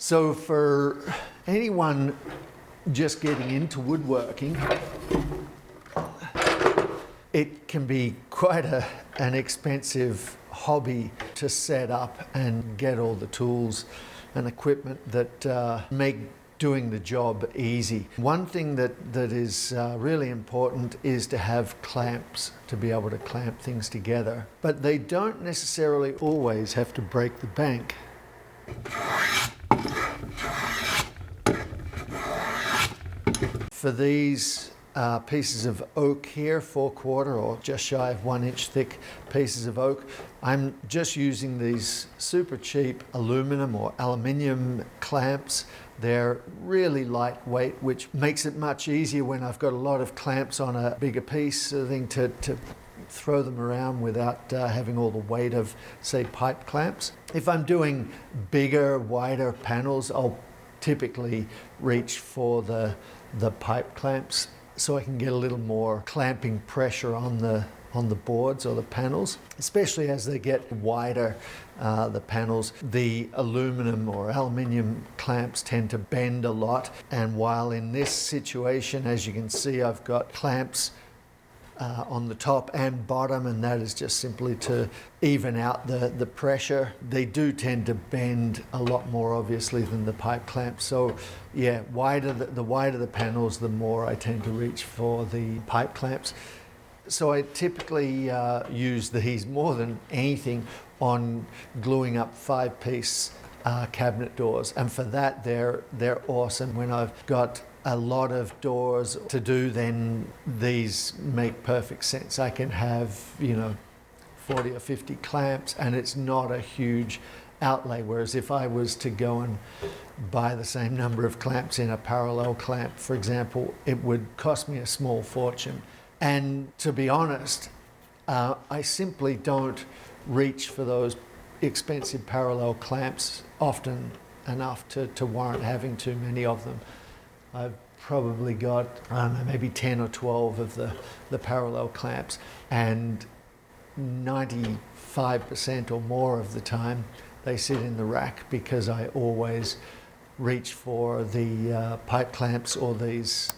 So for anyone just getting into woodworking, it can be quite an expensive hobby to set up and get all the tools and equipment that make doing the job easy. One thing that is really important is to have clamps to be able to clamp things together, but they don't necessarily always have to break the bank. For these pieces of oak here, 4/4 or just shy of 1 inch thick pieces of oak, I'm just using these super cheap aluminum or aluminium clamps. They're really lightweight, which makes it much easier when I've got a lot of clamps on a bigger piece to throw them around without having all the weight of, say, pipe clamps. If I'm doing bigger, wider panels, I'll typically reach for the pipe clamps so I can get a little more clamping pressure on the boards or the panels, especially as they get wider, the panels. The aluminum or aluminium clamps tend to bend a lot, and while in this situation, as you can see, I've got clamps on the top and bottom, and that is just simply to even out the pressure. They do tend to bend a lot more obviously than the pipe clamps. So yeah, the wider the panels, the more I tend to reach for the pipe clamps. So I typically use these more than anything on gluing up 5-piece cabinet doors, and for that they're awesome. When I've got a lot of doors to do, then these make perfect sense. I can have 40 or 50 clamps and it's not a huge outlay, whereas if I was to go and buy the same number of clamps in a parallel clamp, for example, it would cost me a small fortune. And to be honest, I simply don't reach for those expensive parallel clamps often enough to warrant having too many of them. I've probably got, I don't know, maybe 10 or 12 of the parallel clamps, and 95% or more of the time they sit in the rack because I always reach for the pipe clamps or these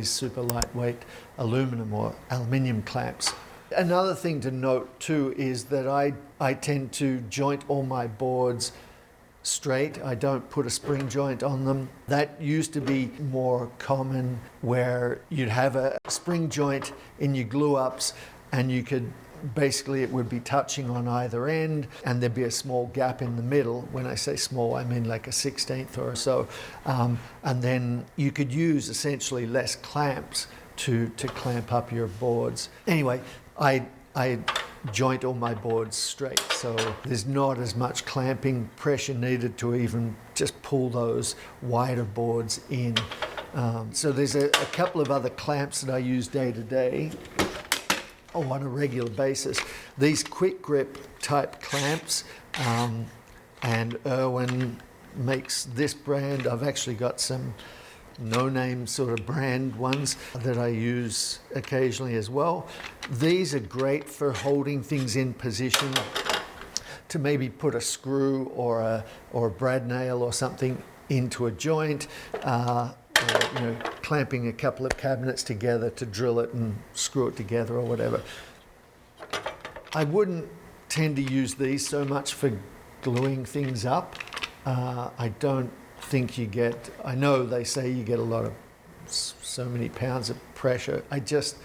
super lightweight aluminum or aluminium clamps. Another thing to note too is that I tend to joint all my boards straight. I don't put a spring joint on them. That used to be more common, where you'd have a spring joint in your glue ups and you could basically, it would be touching on either end and there'd be a small gap in the middle. When I say small, I mean like a 1/16 or so. And then you could use essentially less clamps to clamp up your boards. Anyway, I joint all my boards straight, so there's not as much clamping pressure needed to even just pull those wider boards in. So there's a couple of other clamps that I use day to day on a regular basis. These Quickgrip type clamps, and Irwin makes this brand. I've actually got some no-name sort of brand ones that I use occasionally as well. These are great for holding things in position, to maybe put a screw or a brad nail or something into a joint, or clamping a couple of cabinets together to drill it and screw it together or whatever. I wouldn't tend to use these so much for gluing things up. I don't think you get, I know they say you get a lot of so many pounds of pressure. I just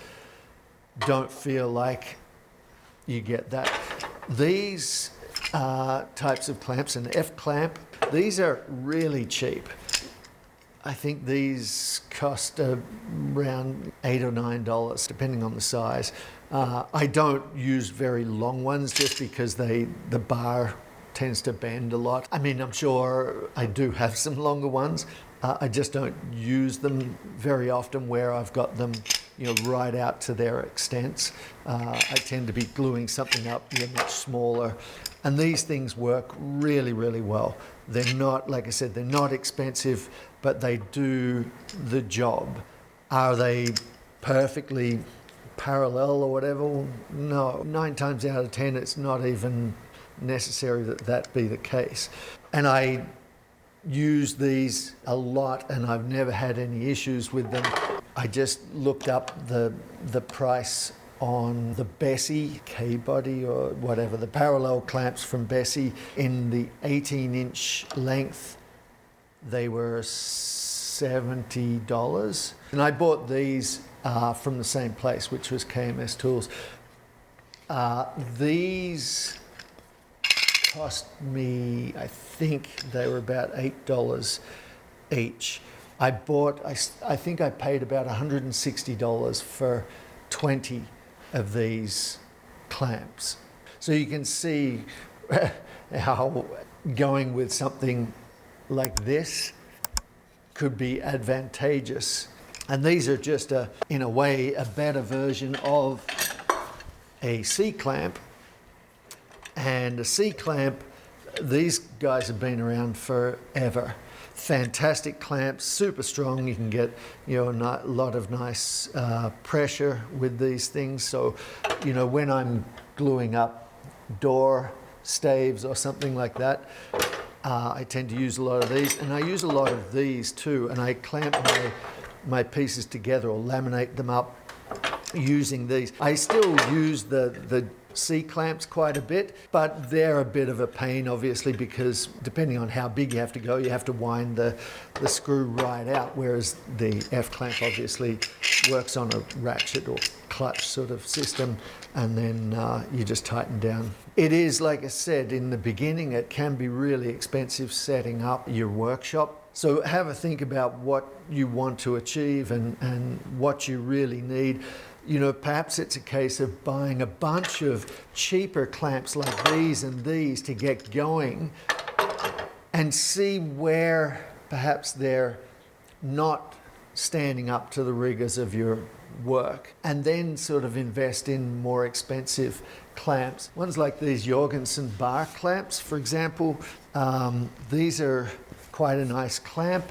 don't feel like you get that. These types of clamps, an F clamp, these are really cheap. I think these cost around $8 or $9, depending on the size. I don't use very long ones just because the bar tends to bend a lot. I mean, I'm sure I do have some longer ones. I just don't use them very often where I've got them right out to their extents. I tend to be gluing something up much smaller. And these things work really, really well. They're not, like I said, they're not expensive, but they do the job. Are they perfectly parallel or whatever? No, 9 times out of 10, it's not even necessary that be the case. And I use these a lot and I've never had any issues with them. I just looked up the price on the Bessie K-body or whatever, the parallel clamps from Bessie in the 18-inch length. They were $70. And I bought these from the same place, which was KMS Tools. These cost me, I think they were about $8 each. I think I paid about $160 for 20 of these clamps. So you can see how going with something like this could be advantageous. And these are just in a way, a better version of a C-clamp. And a C-clamp, these guys have been around forever. Fantastic clamps, super strong. You can get, a lot of nice pressure with these things. So, when I'm gluing up door staves or something like that, I tend to use a lot of these, and I use a lot of these too. And I clamp my pieces together or laminate them up using these. I still use the C-clamps quite a bit, but they're a bit of a pain, obviously, because depending on how big you have to go, you have to wind the screw right out, whereas the F-clamp obviously works on a ratchet or clutch sort of system, and then you just tighten down. It is, like I said in the beginning, it can be really expensive setting up your workshop. So have a think about what you want to achieve and what you really need. Perhaps it's a case of buying a bunch of cheaper clamps like these and these to get going and see where perhaps they're not standing up to the rigors of your work, and then sort of invest in more expensive clamps. Ones like these Jorgensen bar clamps, for example, these are quite a nice clamp.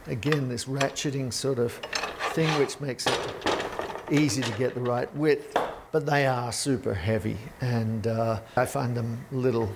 Again, this ratcheting sort of thing which makes it easy to get the right width, but they are super heavy, and I find them a little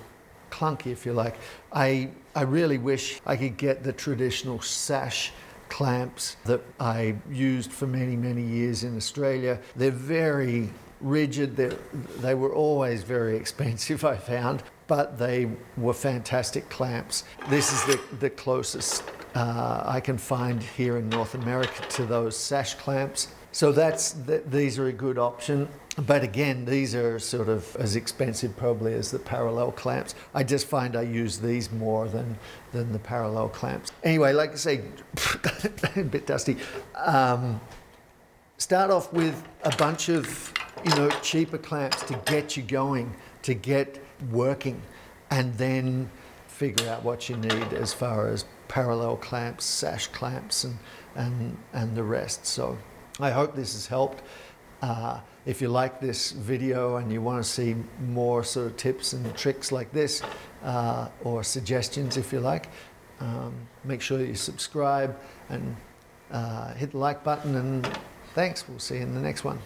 clunky, if you like. I really wish I could get the traditional sash clamps that I used for many, many years in Australia. They're very rigid. They were always very expensive, I found, but they were fantastic clamps. This is the closest I can find here in North America to those sash clamps. So these are a good option. But again, these are sort of as expensive probably as the parallel clamps. I just find I use these more than the parallel clamps. Anyway, like I say, a bit dusty. Start off with a bunch of cheaper clamps to get you going, to get working, and then figure out what you need as far as parallel clamps, sash clamps, and the rest. So I hope this has helped. If you like this video and you want to see more sort of tips and tricks like this, or suggestions if you like, make sure you subscribe and hit the like button, and thanks. We'll see you in the next one.